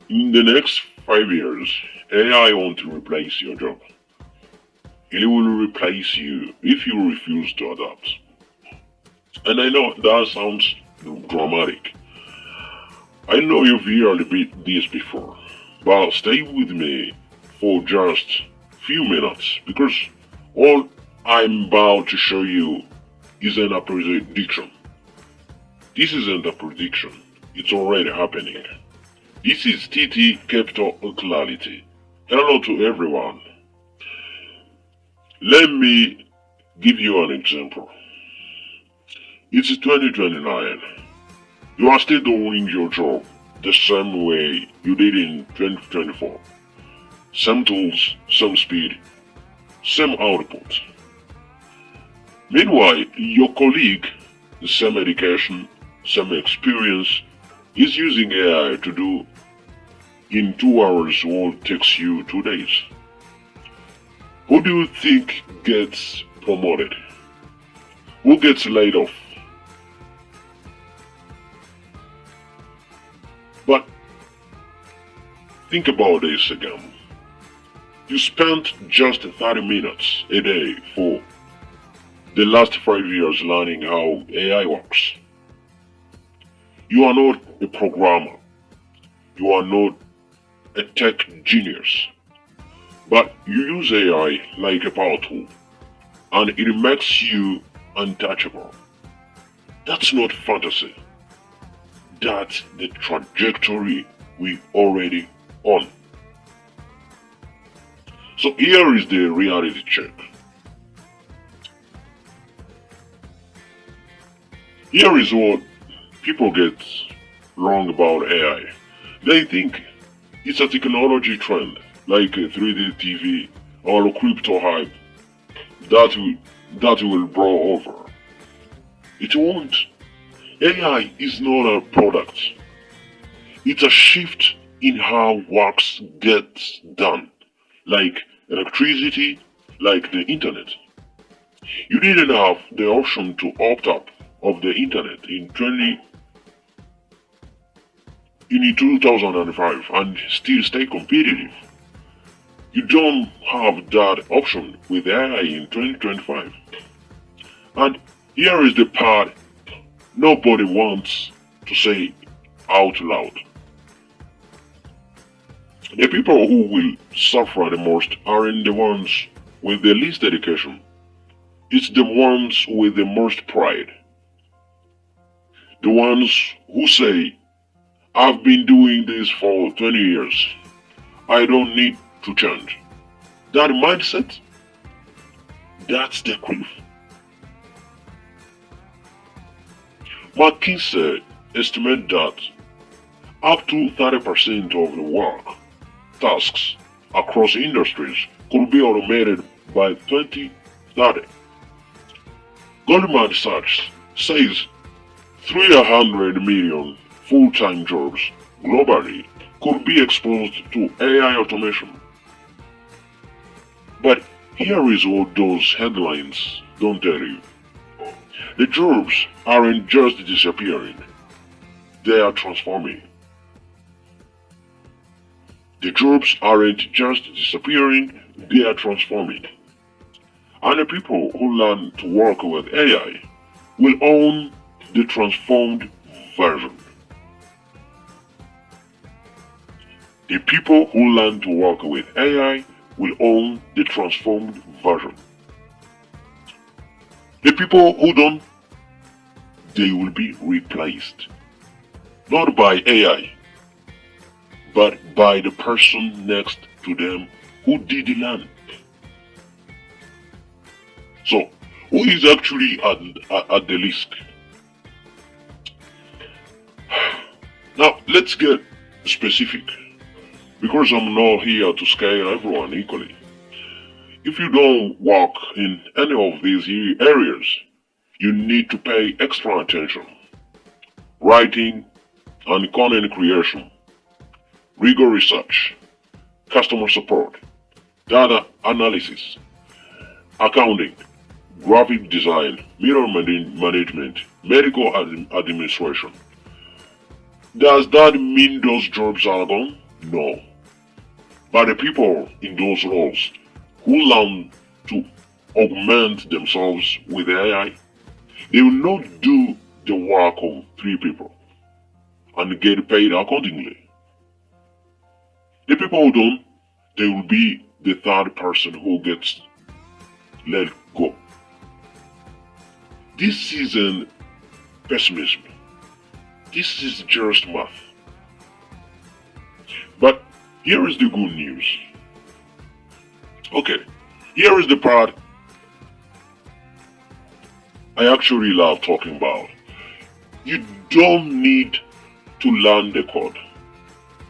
In the next 5 years, AI won't replace your job. It will replace you if you refuse to adapt. And I know that sounds dramatic. I know you've heard this before, but stay with me for just few minutes because all I'm about to show you isn't a prediction. This isn't a prediction. It's already happening. This is TT Capital Clarity. Hello to everyone. Let me give you an example. It's 2029. You are still doing your job the same way you did in 2024. Same tools, same speed, same output. Meanwhile, your colleague, the same education, same experience, is using AI to do in 2 hours what takes you 2 days. Who do you think gets promoted? Who gets laid off? But think about this again. You spent just 30 minutes a day for the last 5 years learning how AI works. You are not a programmer. You are not a tech genius. But you use AI like a power tool and it makes you untouchable. That's not fantasy. That's the trajectory we already on. So here is the reality check. Here is what people get wrong about AI. They think it's a technology trend like a 3D TV or a crypto hype that will blow over. It won't. AI is not a product. It's a shift in how works gets done, like electricity, like the internet. You didn't have the option to opt out of the internet in 2005 and still stay competitive. You don't have that option with AI in 2025. And here is the part nobody wants to say out loud. The people who will suffer the most aren't the ones with the least education. It's the ones with the most pride. The ones who say, I've been doing this for 20 years. I don't need to change. That mindset, that's the cliff. McKinsey estimates that up to 30% of the work tasks across industries could be automated by 2030. Goldman Sachs says 300 million full-time jobs globally could be exposed to AI automation. But here is what those headlines don't tell you. The jobs aren't just disappearing, they are transforming. The jobs aren't just disappearing, they are transforming. And the people who learn to work with AI will own the transformed version. The people who learn to work with AI will own the transformed version. The people who don't, they will be replaced. Not by AI, but by the person next to them who did learn. So, who is actually at the risk? Now, let's get specific, because I'm not here to scale everyone equally. If you don't work in any of these areas, you need to pay extra attention. Writing and content creation, rigor research, customer support, data analysis, accounting, graphic design, middle management, medical administration. Does that mean those jobs are gone? No. But the people in those roles who learn to augment themselves with AI, they will not do the work of three people and get paid accordingly. The people who don't, they will be the third person who gets let go. This isn't pessimism. This is just math. But here is the good news. Okay, here is the part I actually love talking about. You don't need to learn the code,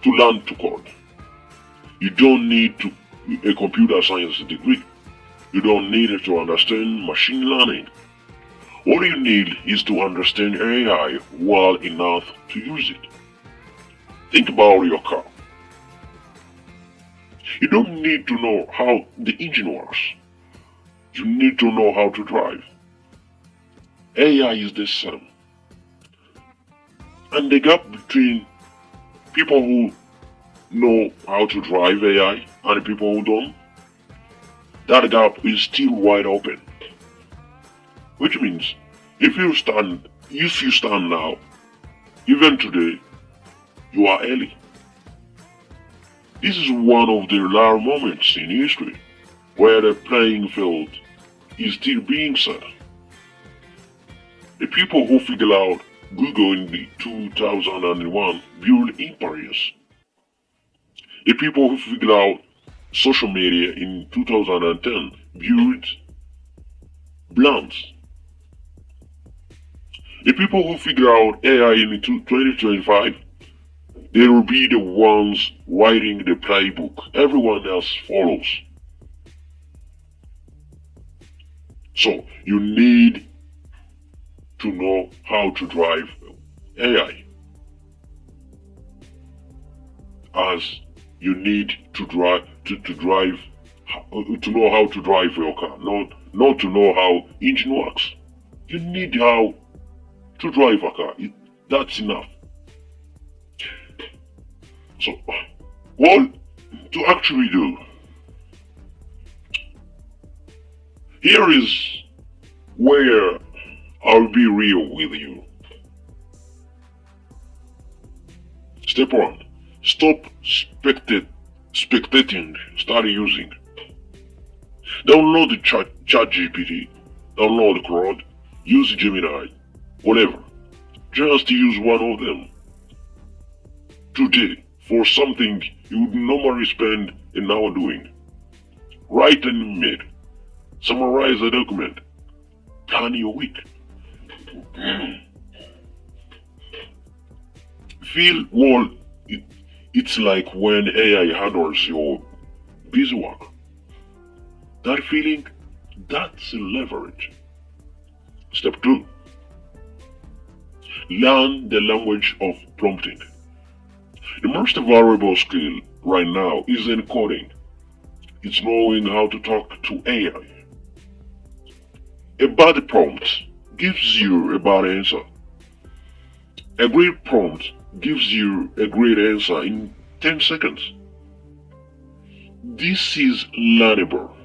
to learn to code. You don't need a computer science degree. You don't need it to understand machine learning. All you need is to understand AI well enough to use it. Think about your car. You don't need to know how the engine works. You need to know how to drive. AI is the same. And the gap between people who know how to drive AI and people who don't, that gap is still wide open. Which means if you stand now, even today, you are early. This is one of the rare moments in history where the playing field is still being set. The people who figured out Google in the 2001 built empires. The people who figured out social media in 2010 built brands. The people who figure out AI in 2025, they will be the ones writing the playbook. Everyone else follows. So you need to know how to drive AI, as you need to know how to drive your car, not to know how engine works. You need how to drive a car. That's enough. So, what to actually do? Here is where I'll be real with you. Step 1. Stop spectating, start using. Download the ChatGPT, download Claude, use Gemini, whatever. Just use one of them today for something you would normally spend an hour doing. Write an email, summarize a document, plan your week. It's like when AI handles your busy work. That feeling, that's leverage. Step 2. Learn the language of prompting. The most valuable skill right now isn't coding. It's knowing how to talk to AI. A bad prompt gives you a bad answer. A great prompt gives you a great answer in 10 seconds. This is learnable,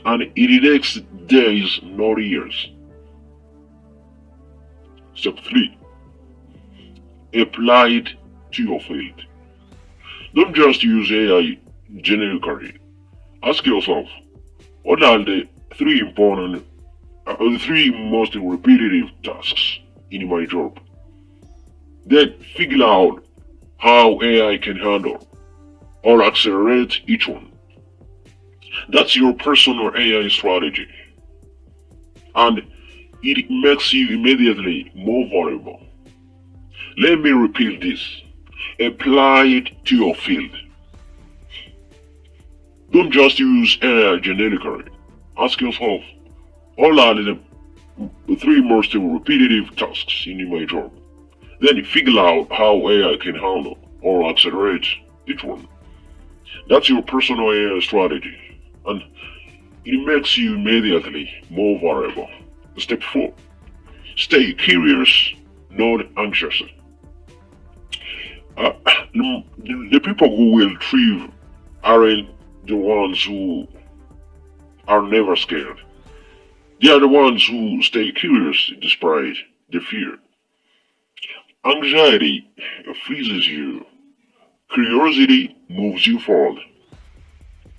and it takes days, not years. Step 3. Apply it to your field. Don't just use AI generically. Ask yourself, what are the three most repetitive tasks in my job? Then figure out how AI can handle or accelerate each one. That's your personal AI strategy, and it makes you immediately more valuable. Let me repeat this. Apply it to your field. Don't just use AI generically. Ask yourself, what are the three most repetitive tasks in my job? Then figure out how AI can handle or accelerate each one. That's your personal AI strategy, and it makes you immediately more valuable. Step 4. Stay curious, not anxious. Uh, the people who will thrive aren't the ones who are never scared. They are the ones who stay curious despite the fear. Anxiety freezes you. Curiosity moves you forward.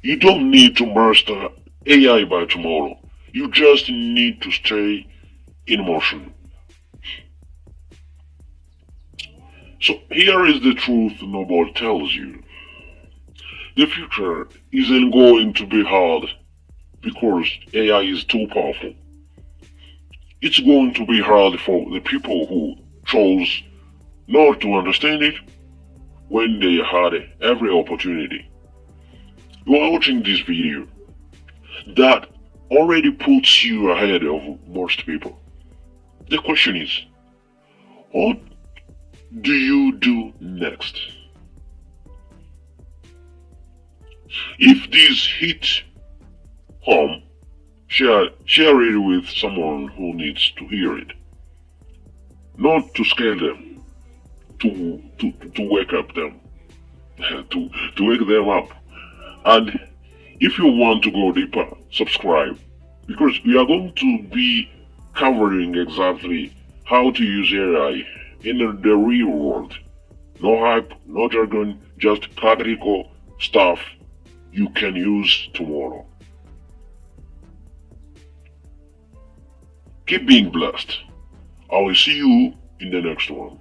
You don't need to master AI by tomorrow. You just need to stay in motion. So here is the truth nobody tells you. The future isn't going to be hard because AI is too powerful. It's going to be hard for the people who chose not to understand it when they had every opportunity. You are watching this video that already puts you ahead of most people. The question is, what do you do next? If this hit home, share it with someone who needs to hear it. Not to scare them, to wake up them, to wake them up. And if you want to go deeper, subscribe because we are going to be covering exactly how to use AI in the real world. No hype, no jargon, just practical stuff you can use tomorrow. Keep being blessed. I will see you in the next one.